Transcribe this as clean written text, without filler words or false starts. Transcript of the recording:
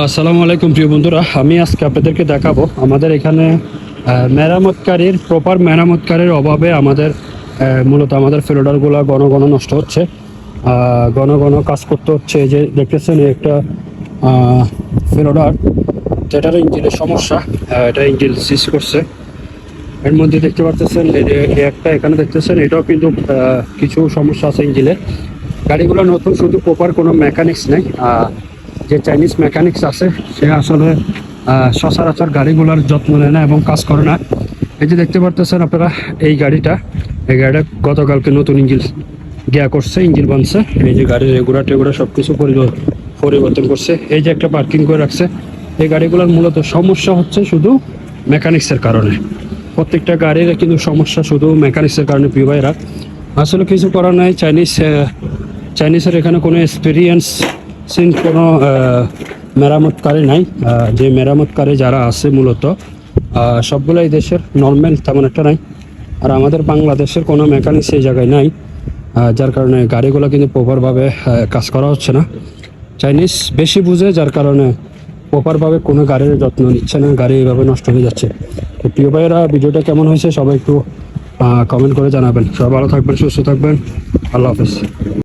আসসালামু আলাইকুম প্রিয় বন্ধুরা, আমি আজকে আপনাদেরকে দেখাবো আমাদের এখানে প্রপার মেরামতকারীর অভাবে মূলত আমাদের ফিলোডারগুলো ঘন ঘন নষ্ট হচ্ছে, ঘন ঘন কাজ করতে হচ্ছে। এই যে দেখতেছেন একটা ফিলোডার, যেটার ইঞ্জিনের সমস্যা, এটা ইঞ্জিন সিজ করছে। এর মধ্যে দেখতে পাচ্ছেন একটা এখানে দেখতেছেন, এটাও কিন্তু কিছু সমস্যা আছে ইঞ্জিনে। গাড়িগুলো নতুন, শুধু প্রপার কোনো মেকানিক্স নেই। যে চাইনিজ মেকানিক্স আছে সে আসলে সচরাচর গাড়িগুলোর যত্ন নেয় না এবং কাজ করে না। এই যে দেখতে পারতেছেন আপনারা, এই গাড়িটা গতকালকে নতুন ইঞ্জিন করছে, ইঞ্জিন বানছে। এই যে গাড়ির রেগুলার টেগুলার সব কিছু পরিবর্তন করছে। এই যে একটা পার্কিং করে রাখছে। এই গাড়িগুলোর মূলত সমস্যা হচ্ছে শুধু মেকানিক্সের কারণে। প্রত্যেকটা গাড়ির কিন্তু সমস্যা শুধু মেকানিক্সের কারণে। প্রিয় ভাইরা, আসলে কিছু করার নাই। চাইনিজের এখানে কোনো এক্সপিরিয়েন্স কোনো মেরামতকারী নাই। যে মেরামতকারী যারা আছে মূলত সবগুলাই দেশের নর্মাল, তেমন একটা নাই। আর আমাদের বাংলাদেশের কোনো মেকানিক্স এই জায়গায় নাই, যার কারণে গাড়িগুলো কিন্তু প্রপারভাবে কাজ করা হচ্ছে না। চাইনিজ বেশি বুঝে, যার কারণে প্রপারভাবে কোনো গাড়ির যত্ন নিচ্ছে না, গাড়ি এইভাবে নষ্ট হয়ে যাচ্ছে। তো প্রিয় ভাইয়েরা, ভিডিওটা কেমন হয়েছে সবাই একটু কমেন্ট করে জানাবেন। সবাই ভালো থাকবেন, সুস্থ থাকবেন। আল্লাহ হাফেজ।